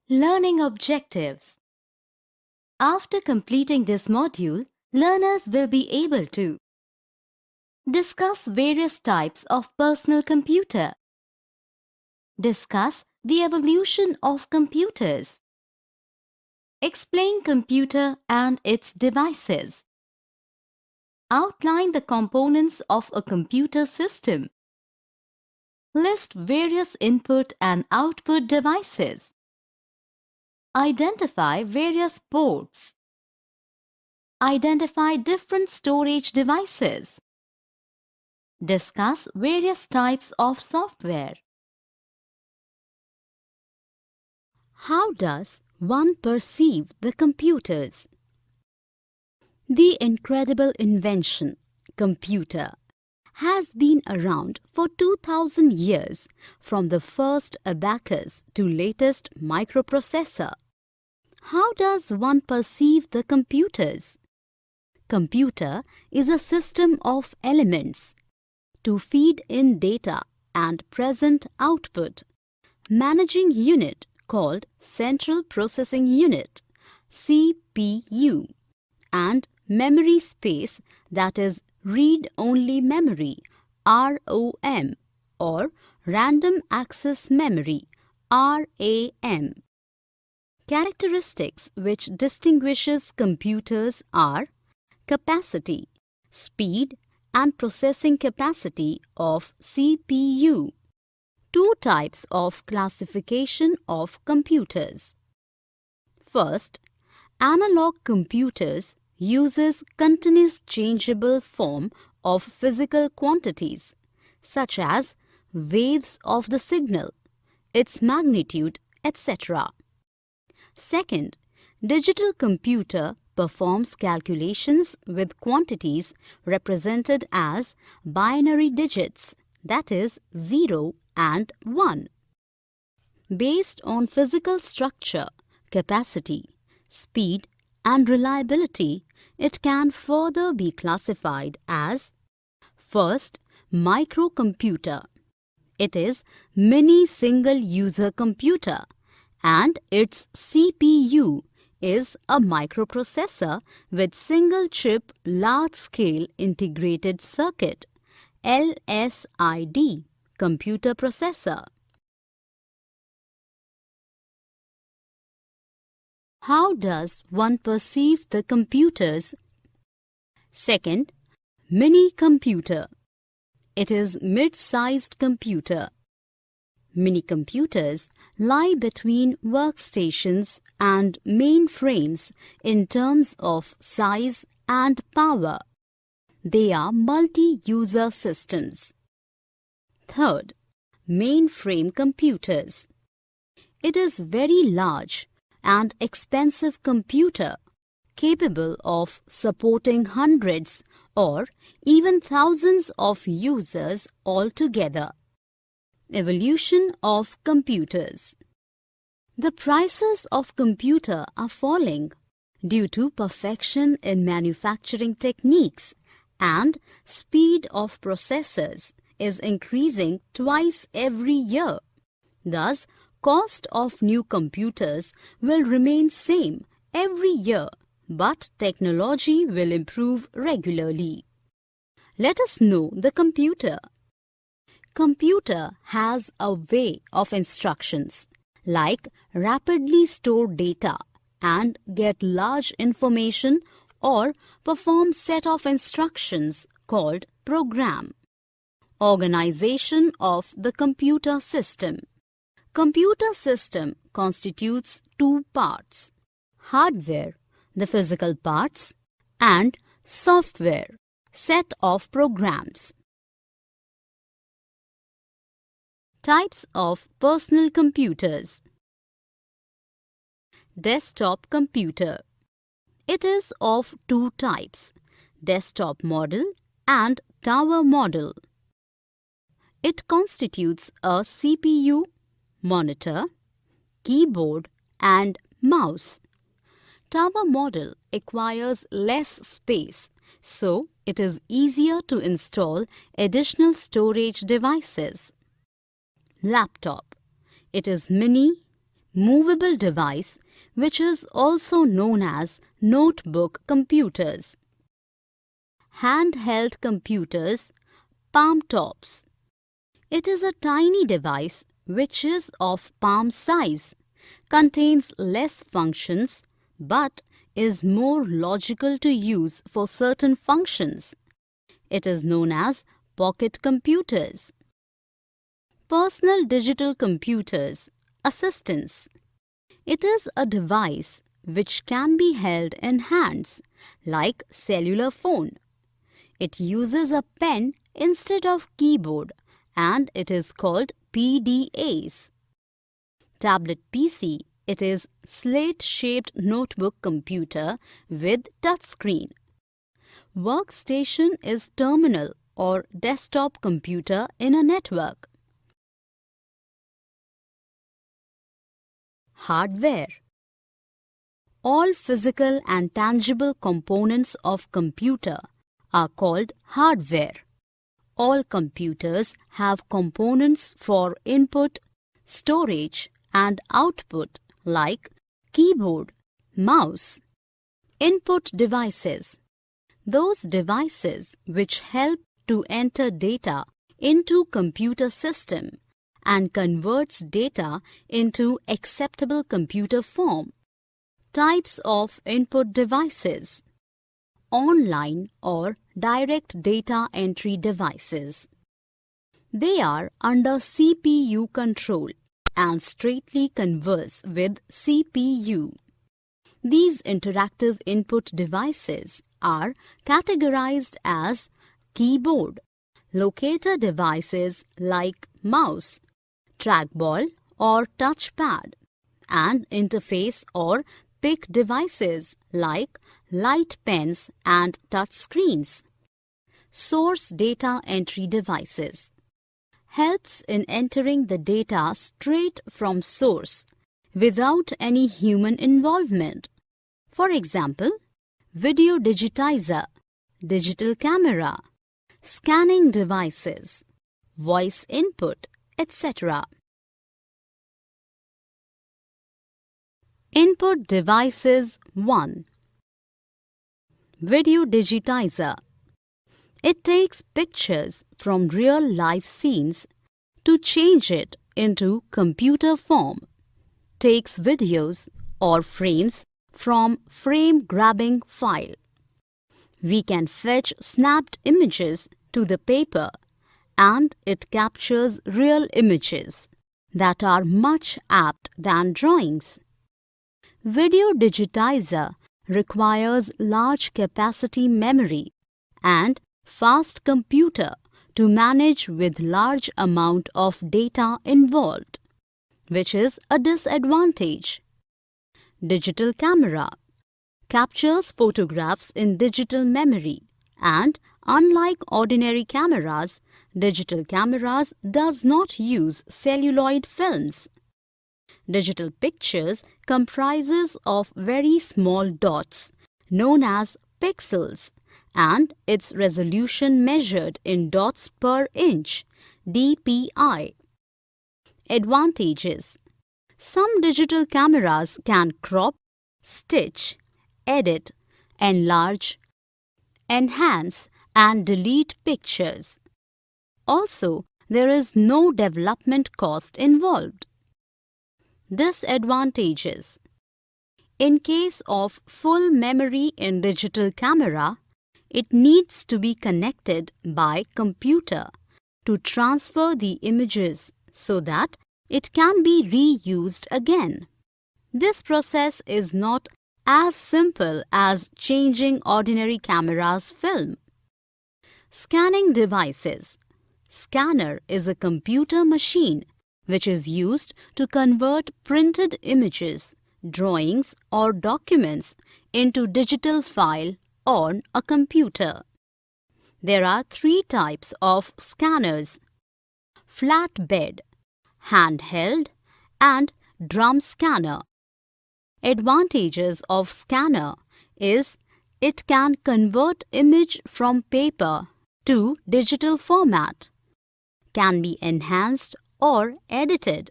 Learning objectives. After completing this module, learners will be able to discuss various types of personal computer, discuss the evolution of computers, explain computer and its devices, outline the components of a computer system, list various input and output devices, identify various ports, identify different storage devices, discuss various types of software. How does one perceive the computers? The incredible invention, computer, has been around for 2000 years, from the first abacus to latest microprocessor. How does one perceive the computers? Computer is a system of elements to feed in data and present output. Managing unit called Central Processing Unit, CPU, and memory space, that is read-only memory, ROM, or random access memory, RAM. Characteristics which distinguishes computers are capacity, speed and processing capacity of CPU. Two types of classification of computers. First, analog computers uses continuous changeable form of physical quantities, such as waves of the signal, its magnitude, etc. Second, digital computer performs calculations with quantities represented as binary digits, that is 0 and 1. Based on physical structure, capacity, speed and reliability, it can further be classified as: first, microcomputer. It is mini single-user computer and its CPU is a microprocessor with single-chip large-scale integrated circuit LSID computer processor. How does one perceive the computers? Second, mini computer. It is mid-sized computer. Mini computers lie between workstations and mainframes in terms of size and power. They are multi-user systems. Third, mainframe computers. It is very large and expensive computer capable of supporting hundreds or even thousands of users altogether. Evolution of computers. The prices of computer are falling due to perfection in manufacturing techniques, and speed of processors is increasing twice every year. Thus, cost of new computers will remain same every year, but technology will improve regularly. Let us know the computer. Computer has a way of instructions like rapidly store data and get large information, or perform set of instructions called program. Organization of the computer system. Computer system constitutes two parts: hardware, the physical parts, and software, set of programs. Types of personal computers. Desktop computer. It is of two types: desktop model and tower model. It constitutes a CPU, monitor, keyboard and mouse. Tower model acquires less space, so it is easier to install additional storage devices. Laptop. It is mini, movable device which is also known as notebook computers. Handheld computers, palm tops. It is a tiny device which is of palm size, contains less functions but is more logical to use for certain functions. It is known as pocket computers. Personal digital computers, assistants. It is a device which can be held in hands, like cellular phone. It uses a pen instead of keyboard and it is called PDAs. Tablet PC. It is slate-shaped notebook computer with touchscreen. Workstation is terminal or desktop computer in a network. Hardware. All physical and tangible components of computer are called hardware. All computers have components for input, storage and output like keyboard, mouse. Input devices. Those devices which help to enter data into computer system and converts data into acceptable computer form. Types of input devices. Online or direct data entry devices. They are under CPU control and straightly converse with CPU. These interactive input devices are categorized as keyboard, locator devices like mouse, trackball or touchpad, and interface or PIC devices like light pens and touch screens. Source data entry devices. Helps in entering the data straight from source without any human involvement. For example, video digitizer, digital camera, scanning devices, voice input, etc. Input devices 1. Video digitizer. It takes pictures from real life scenes to change it into computer form. Takes videos or frames from frame-grabbing file. We can fetch snapped images to the paper and it captures real images that are much apt than drawings. Video digitizer requires large capacity memory and fast computer to manage with large amount of data involved, which is a disadvantage. Digital camera captures photographs in digital memory and unlike ordinary cameras, digital cameras does not use celluloid films. Digital pictures comprises of very small dots known as pixels and its resolution measured in dots per inch (dpi). Advantages. Some digital cameras can crop, stitch, edit, enlarge, enhance and delete pictures. Also, there is no development cost involved. Disadvantages. In case of full memory in digital camera, it needs to be connected by computer to transfer the images so that it can be reused again. This process is not as simple as changing ordinary camera's film. Scanning devices. Scanner is a computer machine which is used to convert printed images, drawings or documents into digital file on a computer. There are 3 types of scanners: flatbed, handheld and drum scanner. Advantages of scanner is it can convert image from paper to digital format, can be enhanced or edited,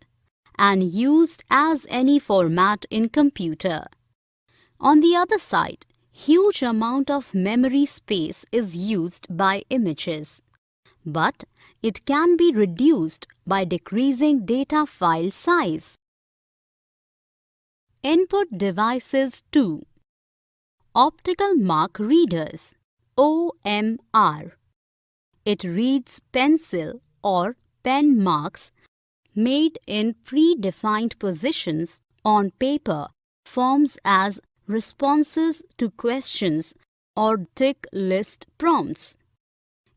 and used as any format in computer. On the other side, huge amount of memory space is used by images, but it can be reduced by decreasing data file size. Input devices 2. Optical mark readers, OMR. It reads pencil or pen marks made in predefined positions on paper, forms as responses to questions or tick list prompts.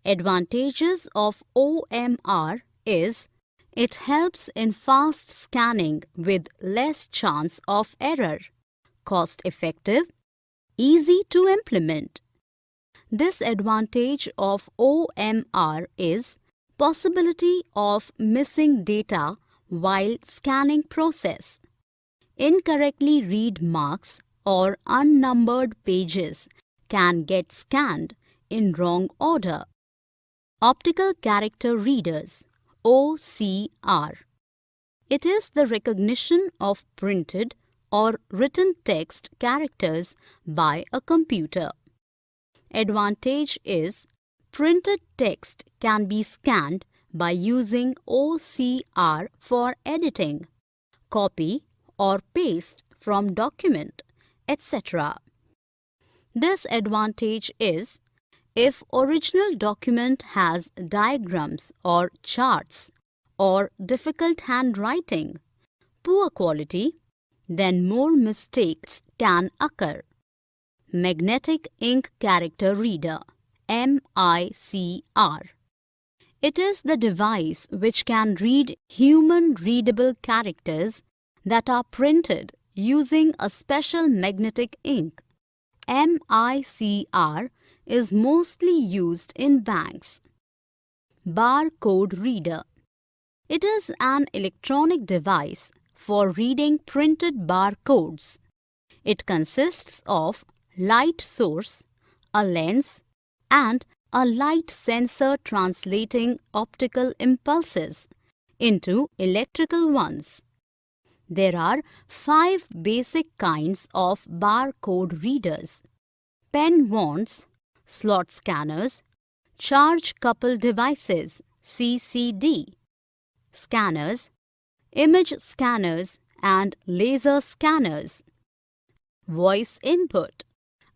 Advantages of OMR is it helps in fast scanning with less chance of error, cost effective, easy to implement. Disadvantage of OMR is possibility of missing data while scanning process. Incorrectly read marks or unnumbered pages can get scanned in wrong order. Optical character readers, OCR. It is the recognition of printed or written text characters by a computer. Advantage is printed text can be scanned by using OCR for editing, copy or paste from document, etc. Disadvantage is if original document has diagrams or charts or difficult handwriting, poor quality, then more mistakes can occur. Magnetic Ink Character Reader, MICR. It is the device which can read human-readable characters that are printed using a special magnetic ink. MICR is mostly used in banks. Barcode Reader. It is an electronic device for reading printed barcodes. It consists of light source, a lens, and a light sensor translating optical impulses into electrical ones. There are 5 basic kinds of barcode readers: pen wands, slot scanners, charge couple devices CCD, scanners, image scanners and laser scanners. Voice input,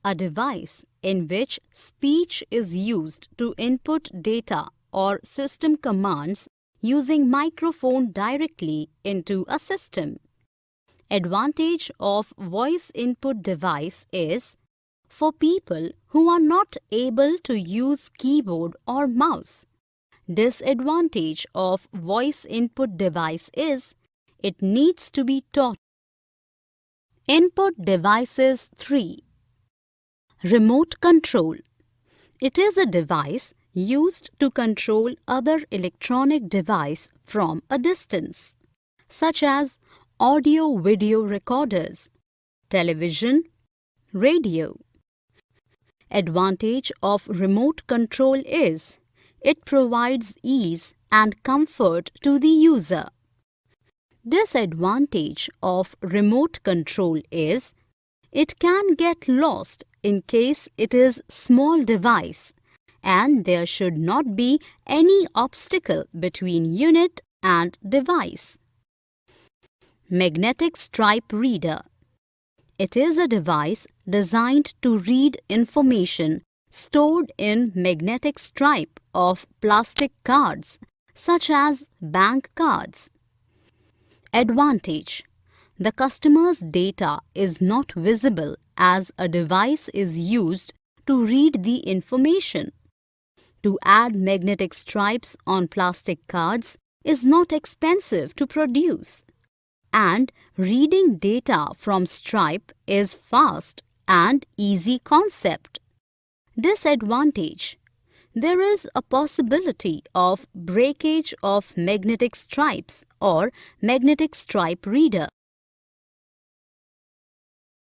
a device in which speech is used to input data or system commands using microphone directly into a system. Advantage of voice input device is for people who are not able to use keyboard or mouse. Disadvantage of voice input device is it needs to be taught. Input devices 3. Remote control. It is a device used to control other electronic device from a distance, such as audio-video recorders, television, radio. Advantage of remote control is it provides ease and comfort to the user. Disadvantage of remote control is it can get lost in case it is small device and there should not be any obstacle between unit and device. Magnetic stripe reader. It is a device designed to read information stored in magnetic stripe of plastic cards such as bank cards. Advantage: the customer's data is not visible as a device is used to read the information. To add magnetic stripes on plastic cards is not expensive to produce, and reading data from stripe is fast and easy concept. Disadvantage: there is a possibility of breakage of magnetic stripes or magnetic stripe reader.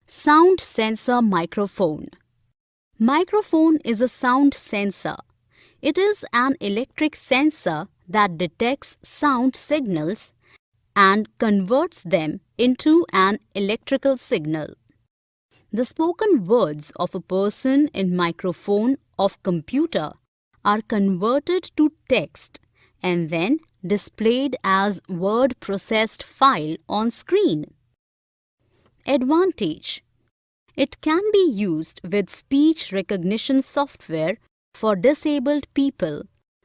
Sound sensor microphone. Microphone is a sound sensor. It is an electric sensor that detects sound signals and converts them into an electrical signal. The spoken words of a person in microphone of computer are converted to text and then displayed as word processed file on screen. Advantage: it can be used with speech recognition software for disabled people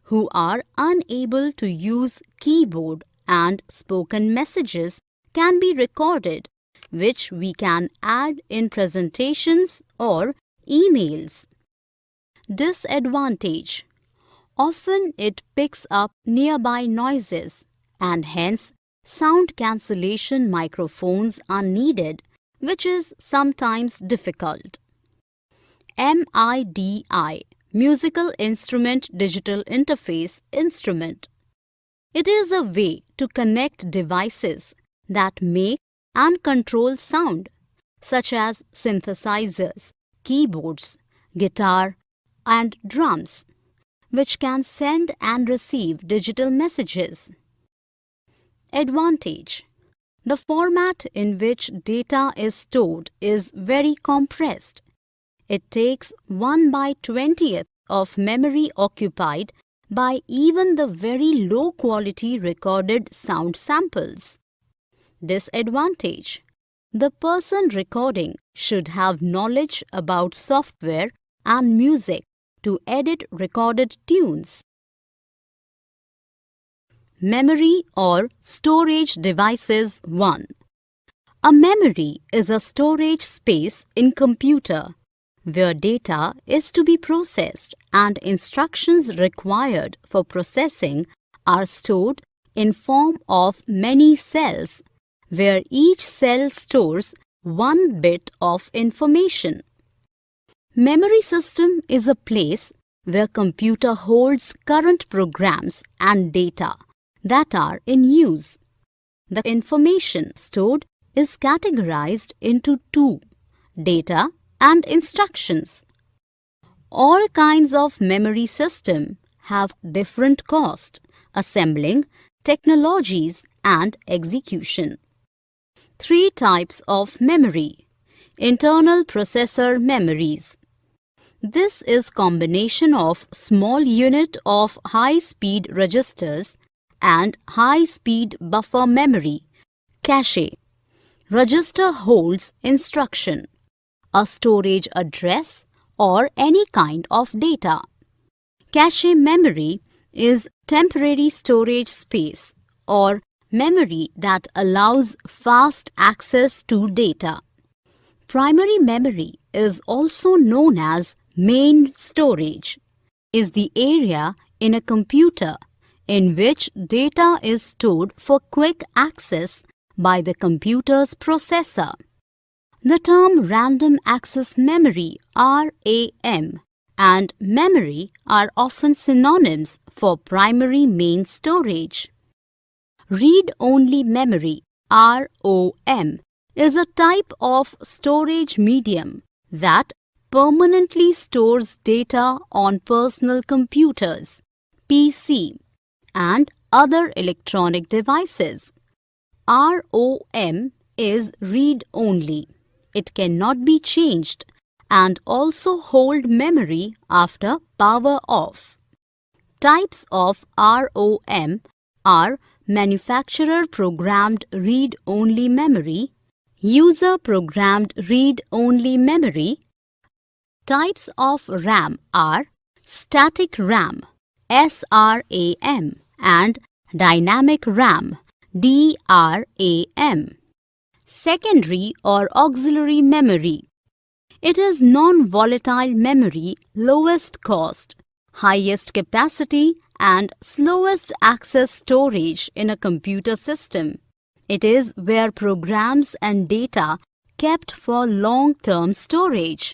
who are unable to use keyboard, and spoken messages can be recorded, which we can add in presentations or emails. Disadvantage: often it picks up nearby noises and hence sound cancellation microphones are needed, which is sometimes difficult. MIDI, Musical Instrument Digital Interface Instrument. It is a way to connect devices that make and control sound, such as synthesizers, keyboards, guitar, and drums, which can send and receive digital messages. Advantage: the format in which data is stored is very compressed. It takes 1/20th of memory occupied by even the very low-quality recorded sound samples. Disadvantage: the person recording should have knowledge about software and music to edit recorded tunes. Memory or storage devices 1. A memory is a storage space in computer where data is to be processed and instructions required for processing are stored in form of many cells, where each cell stores one bit of information. Memory system is a place where computer holds current programs and data that are in use. The information stored is categorized into two: data and instructions. All kinds of memory system have different cost, assembling, technologies and execution. 3 types of memory. Internal processor memories. This is combination of small unit of high-speed registers and high-speed buffer memory, cache. Register holds instruction, a storage address, or any kind of data. Cache memory is temporary storage space or memory that allows fast access to data. Primary memory is also known as main storage, is the area in a computer in which data is stored for quick access by the computer's processor. The term random access memory (RAM) and memory are often synonyms for primary main storage. Read-only memory (ROM) is a type of storage medium that permanently stores data on personal computers (PC) and other electronic devices. ROM is read-only. It cannot be changed and also hold memory after power off. Types of ROM are manufacturer-programmed read-only memory, user-programmed read-only memory. Types of RAM are static RAM (SRAM) and dynamic RAM (DRAM). Secondary or auxiliary memory. It is non-volatile memory, lowest cost, highest capacity and slowest access storage in a computer system. It is where programs and data kept for long-term storage.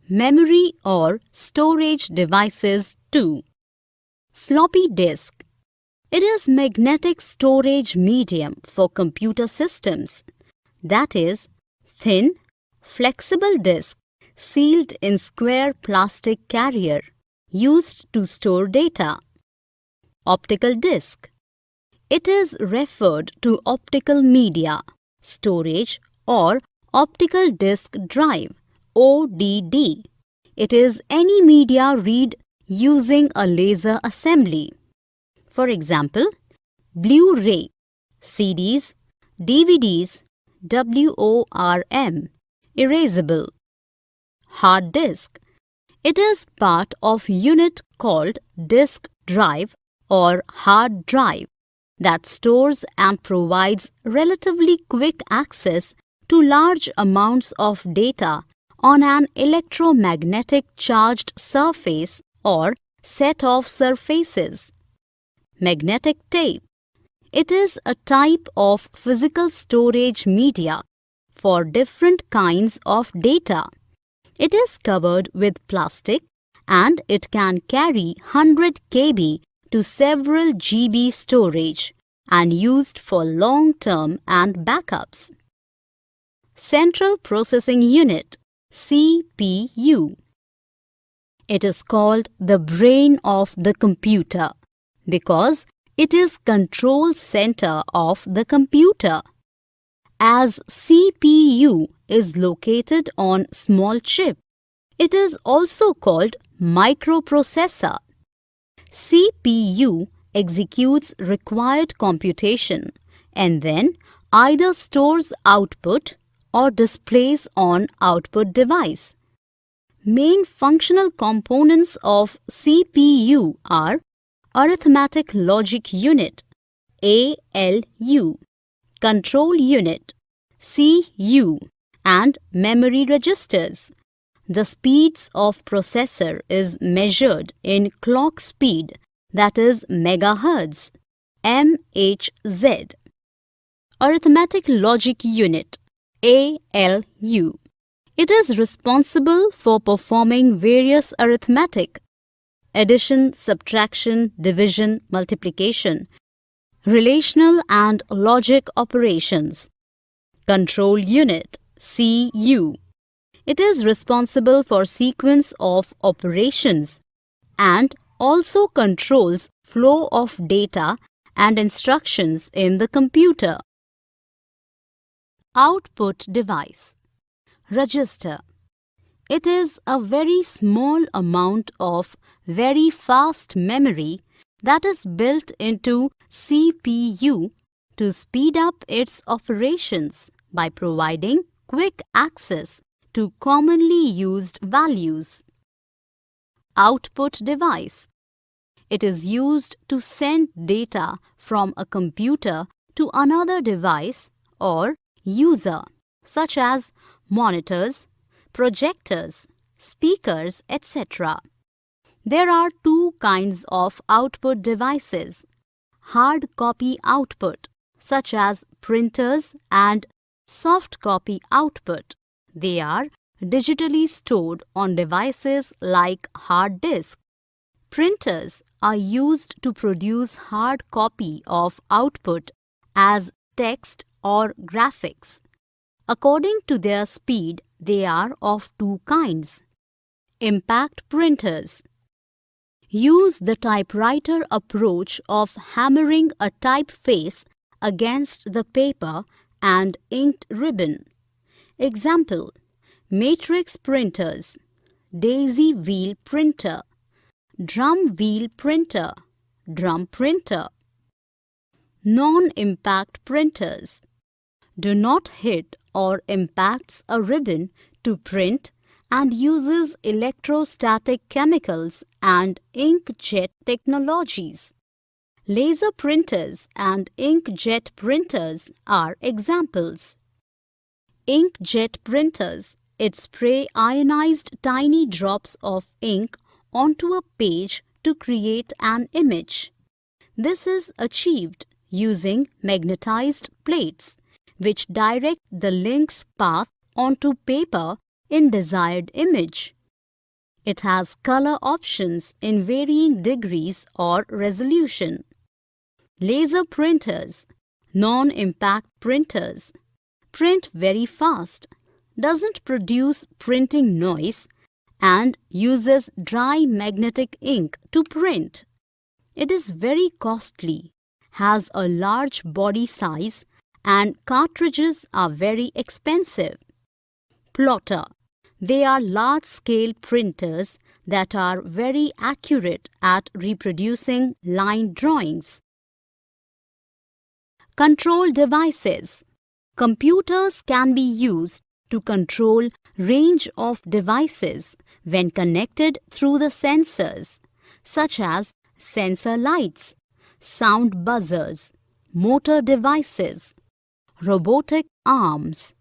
Memory or storage devices 2. Floppy disk. It is magnetic storage medium for computer systems. That is, thin, flexible disk sealed in square plastic carrier used to store data. Optical disc. It is referred to optical media, storage or optical disc drive (ODD). It is any media read using a laser assembly. For example, Blu-ray, CDs, DVDs, WORM, erasable. Hard disk. It is part of unit called disk drive or hard drive that stores and provides relatively quick access to large amounts of data on an electromagnetic charged surface or set of surfaces. Magnetic tape. It is a type of physical storage media for different kinds of data. It is covered with plastic and it can carry 100 KB to several GB storage and used for long-term and backups. Central Processing Unit CPU. It is called the brain of the computer because it is control center of the computer. As CPU is located on small chip, it is also called microprocessor. CPU executes required computation and then either stores output or displays on output device. Main functional components of CPU are Arithmetic Logic Unit (ALU), Control Unit (CU), and Memory Registers. The speeds of processor is measured in clock speed, that is megahertz, MHz. Arithmetic Logic Unit (ALU). It is responsible for performing various arithmetic, addition, subtraction, division, multiplication, relational and logic operations. Control Unit (CU). It is responsible for sequence of operations and also controls flow of data and instructions in the computer. Output device. Register. It is a very small amount of very fast memory that is built into CPU to speed up its operations by providing quick access to commonly used values. Output device. It is used to send data from a computer to another device or user, such as monitors, projectors, speakers, etc. There are two kinds of output devices: hard copy output, such as printers, and soft copy output. They are digitally stored on devices like hard disk. Printers are used to produce hard copy of output as text or graphics. According to their speed, they are of two kinds. Impact printers use the typewriter approach of hammering a typeface against the paper and inked ribbon. Example: matrix printers, daisy wheel printer, drum wheel printer, drum printer. Non-impact printers do not hit or impacts a ribbon to print and uses electrostatic chemicals and inkjet technologies. Laser printers and inkjet printers are examples. Inkjet printers, it spray ionized tiny drops of ink onto a page to create an image. This is achieved using magnetized plates, which direct the link's path onto paper in desired image. It has color options in varying degrees or resolution. Laser printers, non-impact printers, print very fast, doesn't produce printing noise, and uses dry magnetic ink to print. It is very costly, has a large body size, and cartridges are very expensive. Plotter. They are large-scale printers that are very accurate at reproducing line drawings. Control devices. Computers can be used to control range of devices when connected through the sensors, such as sensor lights, sound buzzers, motor devices, robotic arms,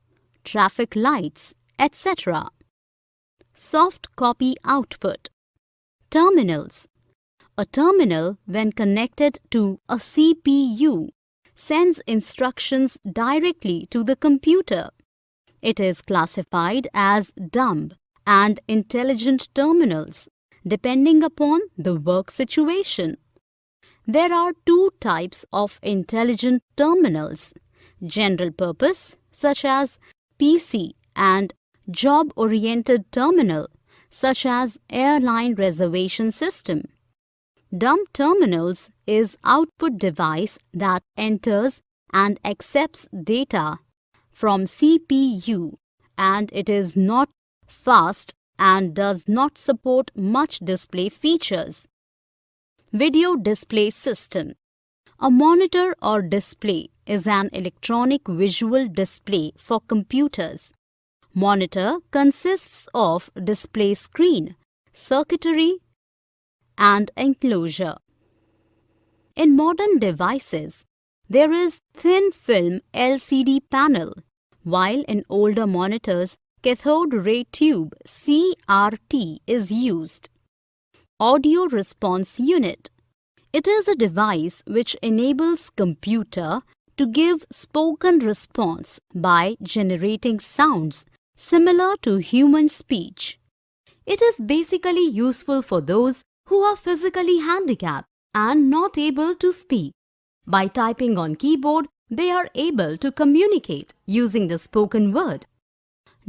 traffic lights, etc. Soft copy output. Terminals. A terminal, when connected to a CPU, sends instructions directly to the computer. It is classified as dumb and intelligent terminals, depending upon the work situation. There are two types of intelligent terminals: general purpose, such as PC, and job-oriented terminal, such as airline reservation system. Dumb terminals is output device that enters and accepts data from CPU, and it is not fast and does not support much display features. Video display system. A monitor or display is an electronic visual display for computers. Monitor consists of display screen, circuitry, and enclosure. In modern devices, there is thin film LCD panel, while in older monitors, cathode ray tube CRT is used. Audio response unit. It is a device which enables computer to give spoken response by generating sounds similar to human speech. It is basically useful for those who are physically handicapped and not able to speak. By typing on keyboard, they are able to communicate using the spoken word.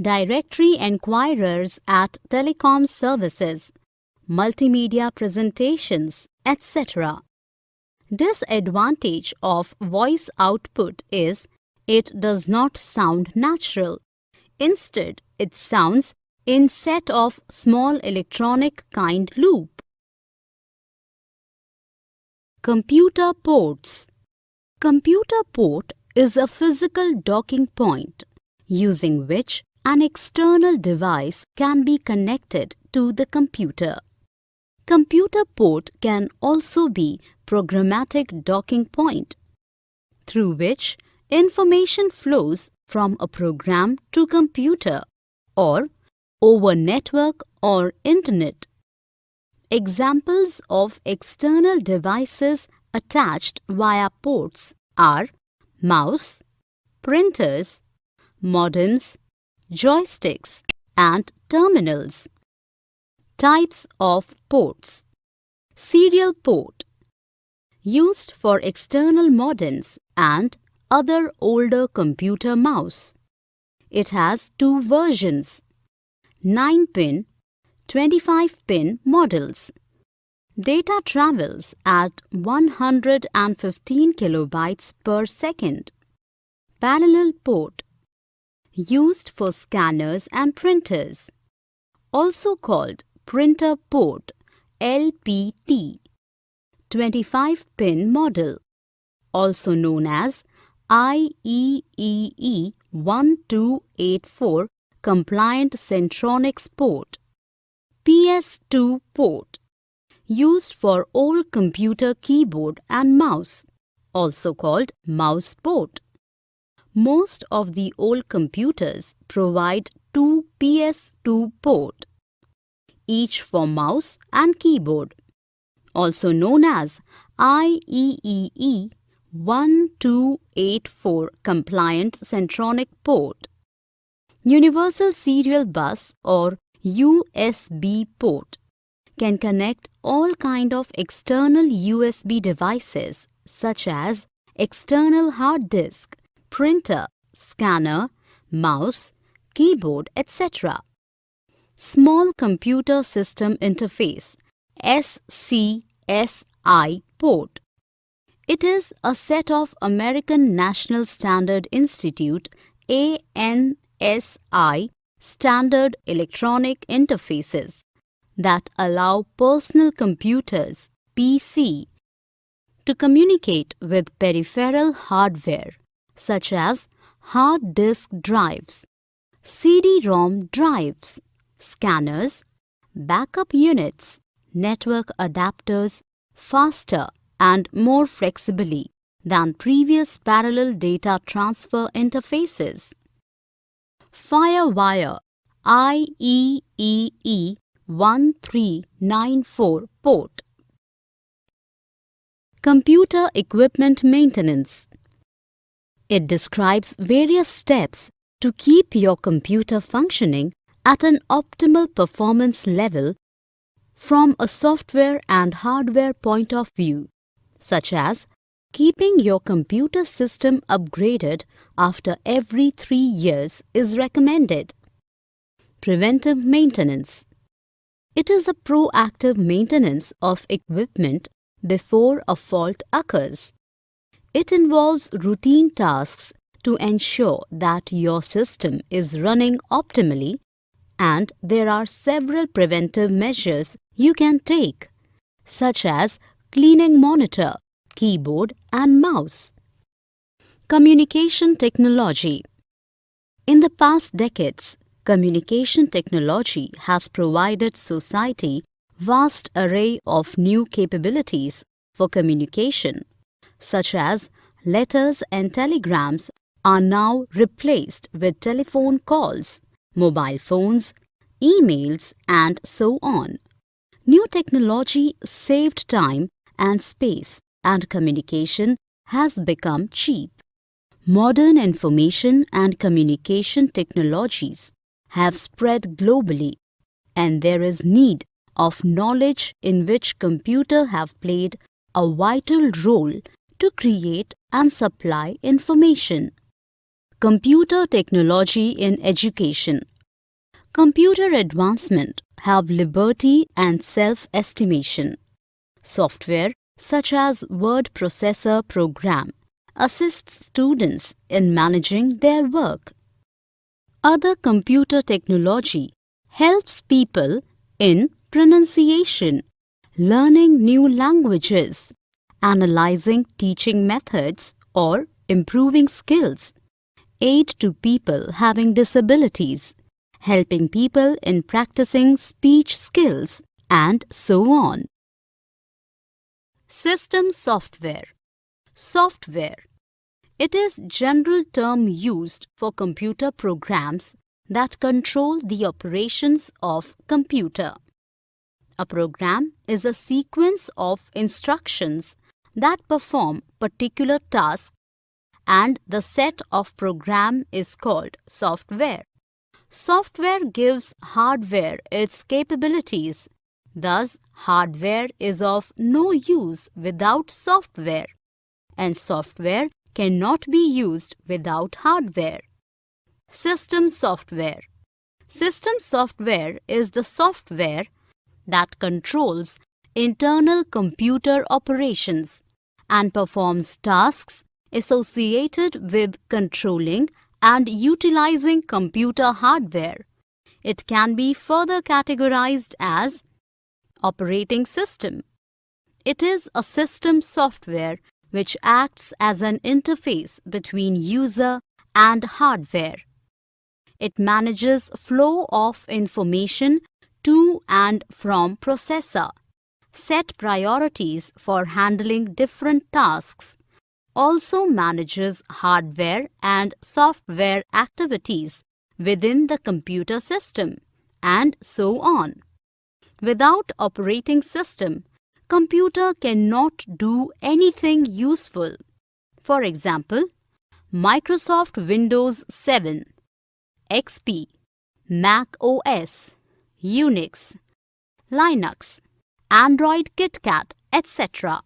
Directory enquirers at telecom services, multimedia presentations, etc. Disadvantage of voice output is it does not sound natural. Instead, it sounds in set of small electronic kind loop. Computer ports. Computer port is a physical docking point using which an external device can be connected to the computer. Computer port can also be programmatic docking point, through which information flows from a program to computer or over network or internet. Examples of external devices attached via ports are mouse, printers, modems, joysticks, and terminals. Types of ports. Serial port, used for external modems and other older computer mouse. It has two versions: 9-pin, 25-pin models. Data travels at 115 kilobytes per second. Parallel port, used for scanners and printers, also called printer port LPT. 25-pin model, also known as IEEE 1284 compliant Centronics port. PS2 port, used for old computer keyboard and mouse, also called mouse port. Most of the old computers provide two PS2 port, each for mouse and keyboard, also known as IEEE 1284 compliant Centronic port. Universal Serial Bus or USB port can connect all kind of external USB devices such as external hard disk, printer, scanner, mouse, keyboard, etc. Small Computer System Interface (SCSI) port. It is a set of American National Standard Institute ANSI standard electronic interfaces that allow personal computers PC to communicate with peripheral hardware such as hard disk drives, CD-ROM drives, scanners, backup units, network adapters faster and more flexibly than previous parallel data transfer interfaces. FireWire IEEE 1394 port. Computer equipment maintenance. It describes various steps to keep your computer functioning at an optimal performance level from a software and hardware point of view, such as keeping your computer system upgraded after every 3 years is recommended. Preventive maintenance. It is a proactive maintenance of equipment before a fault occurs. It involves routine tasks to ensure that your system is running optimally, and there are several preventive measures you can take, such as cleaning monitor, keyboard and mouse. Communication technology. In the past decades, communication technology has provided society vast array of new capabilities for communication, such as letters and telegrams are now replaced with telephone calls, mobile phones, emails, and so on. New technology saved time and space, and communication has become cheap. Modern information and communication technologies have spread globally, and there is need of knowledge in which computers have played a vital role to create and supply information. Computer technology in education. Computer advancement have liberty and self-estimation. Software such as word processor program assists students in managing their work. Other computer technology helps people in pronunciation, learning new languages, analyzing teaching methods or improving skills, aid to people having disabilities, helping people in practicing speech skills, and so on. System software. Software. It is general term used for computer programs that control the operations of computer. A program is a sequence of instructions that perform particular tasks, and the set of program is called software. Software gives hardware its capabilities. Thus, hardware is of no use without software, and software cannot be used without hardware. System software. System software is the software that controls internal computer operations and performs tasks associated with controlling and utilizing computer hardware. It can be further categorized as operating system. It is a system software which acts as an interface between user and hardware. It manages flow of information to and from processor, set priorities for handling different tasks, also manages hardware and software activities within the computer system, and so on. Without operating system, computer cannot do anything useful. For example, Microsoft Windows 7, XP, Mac OS, Unix, Linux, Android KitKat, etc.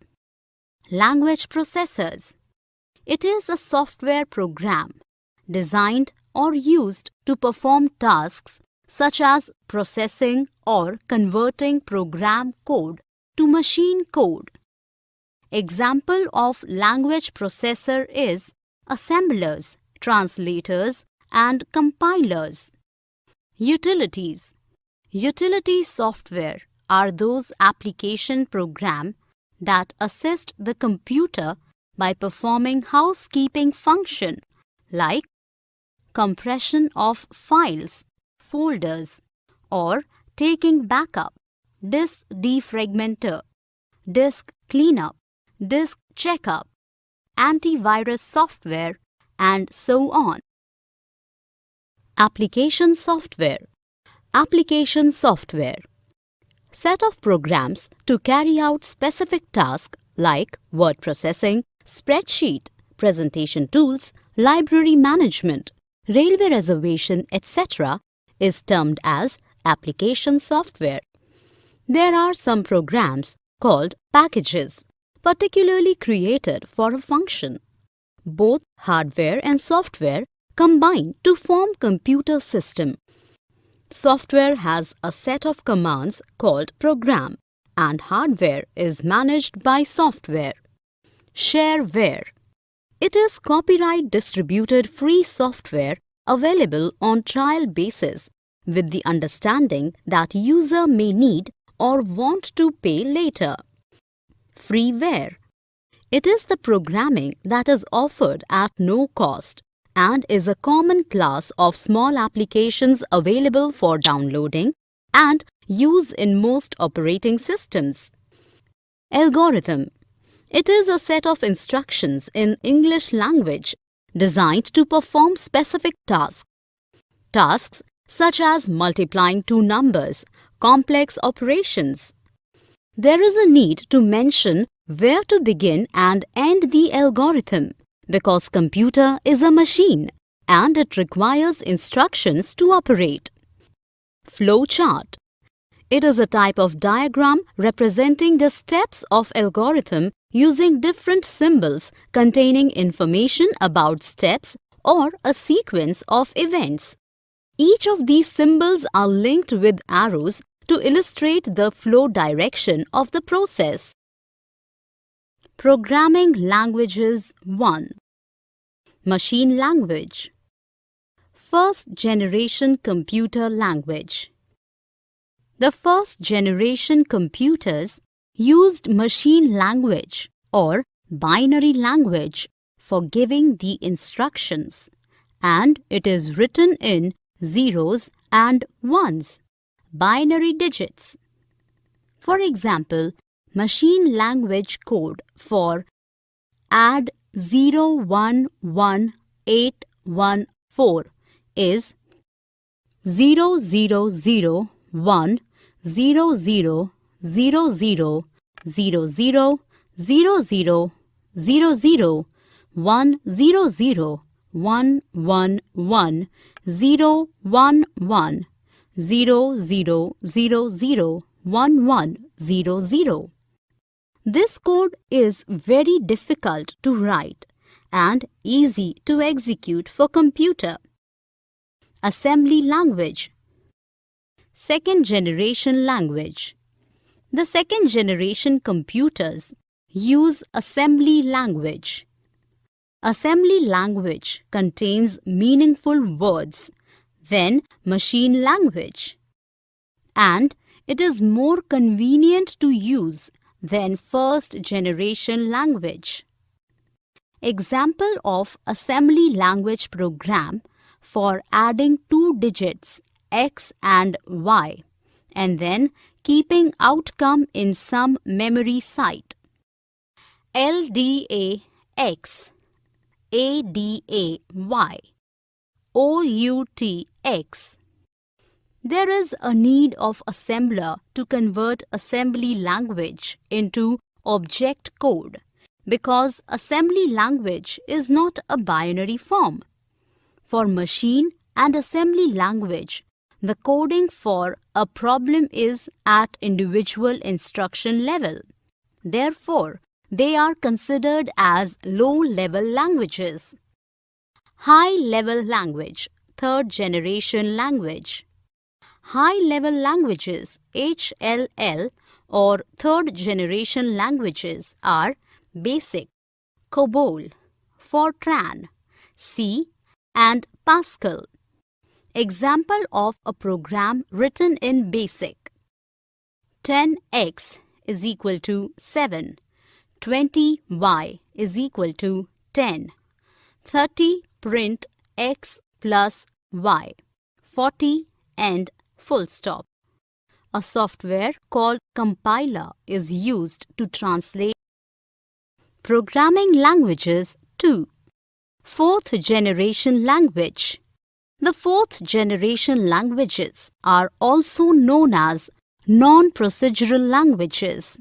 Language processors. It is a software program designed or used to perform tasks such as processing or converting program code to machine code. example of language processor is assemblers, translators, and compilers. Utilities. Utility software are those application programs that assist the computer by performing housekeeping function like compression of files, folders, or taking backup, disk defragmenter, disk cleanup, disk checkup, antivirus software, and so on. Application software. Application software. Set of programs to carry out specific tasks like word processing, spreadsheet, presentation tools, library management, railway reservation, etc. is termed as application software. There are some programs called packages, particularly created for a function. Both hardware and software combine to form computer system. Software has a set of commands called program, and hardware is managed by software. Shareware. It is copyright distributed free software available on trial basis with the understanding that user may need or want to pay later. Freeware. It is the programming that is offered at no cost and is a common class of small applications available for downloading and use in most operating systems. Algorithm. It is a set of instructions in English language designed to perform specific tasks. Tasks such as multiplying two numbers, complex operations. There is a need to mention where to begin and end the algorithm because computer is a machine and it requires instructions to operate. Flowchart. It is a type of diagram representing the steps of algorithm using different symbols containing information about steps or a sequence of events. Each of these symbols are linked with arrows to illustrate the flow direction of the process. Programming languages 1. Machine language. First generation computer language. The first generation computers used machine language or binary language for giving the instructions, and it is written in zeros and ones, binary digits. For example, machine language code for add 011814 is 0001 0000 0000 0000 100 111 011 0000 1100. This code is very difficult to write and easy to execute for computer. Assembly language. Second generation language. The second generation computers use assembly language. Assembly language contains meaningful words than machine language, and it is more convenient to use than first generation language. Example of assembly language program for adding two digits x and y and then keeping outcome in some memory site. LDAX, ADAY, OUTX. There is a need of assembler to convert assembly language into object code because assembly language is not a binary form. For machine and assembly language, the coding for a problem is at individual instruction level. Therefore, they are considered as low-level languages. High-level language, third generation language. High-level languages, HLL, or third generation languages are BASIC, COBOL, Fortran, C, and Pascal. Example of a program written in BASIC. 10x is equal to 7, 20y is equal to 10, 30 print x plus y, 40 and full stop. A software called compiler is used to translate programming languages to fourth generation language. The fourth generation languages are also known as non-procedural languages.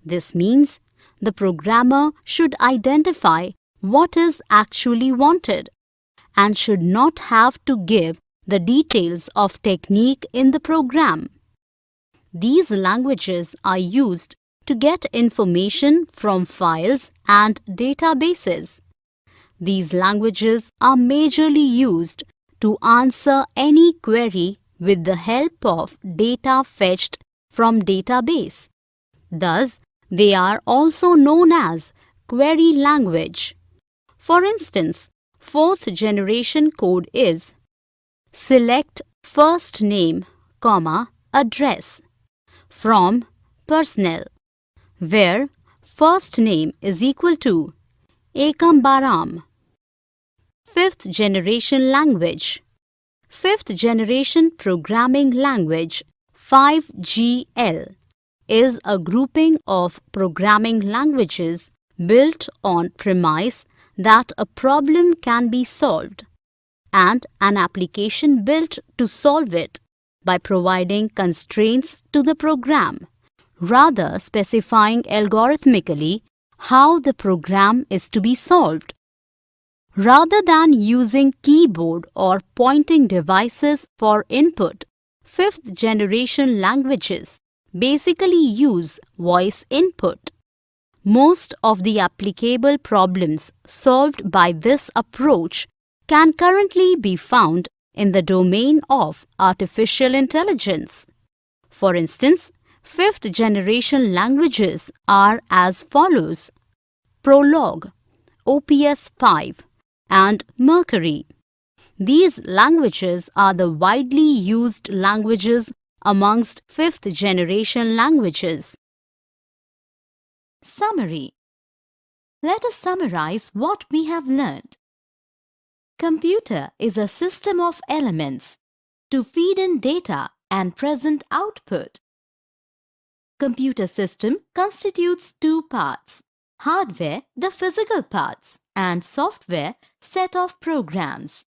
This means the programmer should identify what is actually wanted and should not have to give the details of technique in the program. These languages are used to get information from files and databases. These languages are majorly used to answer any query with the help of data fetched from database. Thus, they are also known as query language. For instance, fourth generation code is select first name, address from personnel, where first name is equal to Ekam Baram. Fifth generation language. Fifth generation programming language 5GL is a grouping of programming languages built on premise that a problem can be solved and an application built to solve it by providing constraints to the program, rather specifying algorithmically how the program is to be solved. Rather than using keyboard or pointing devices for input, fifth generation languages basically use voice input. Most of the applicable problems solved by this approach can currently be found in the domain of artificial intelligence. For instance, fifth generation languages are as follows: Prolog, OPS 5, and Mercury. These languages are the widely used languages amongst fifth generation languages. Summary. Let us summarize what we have learned. Computer is a system of elements to feed in data and present output. Computer system constitutes two parts: hardware, the physical parts, and software, set of programs.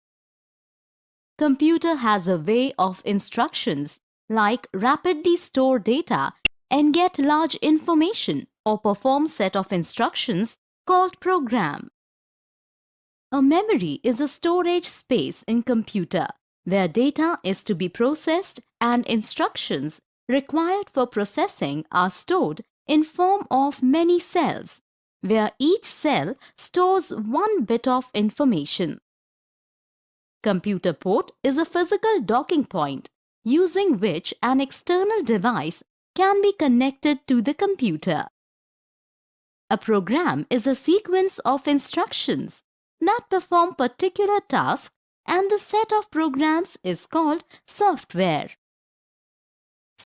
Computer has a way of instructions like rapidly store data and get large information or perform set of instructions called program. A memory is a storage space in computer where data is to be processed and instructions required for processing are stored in form of many cells, where each cell stores one bit of information. Computer port is a physical docking point using which an external device can be connected to the computer. A program is a sequence of instructions that perform particular tasks, and the set of programs is called software.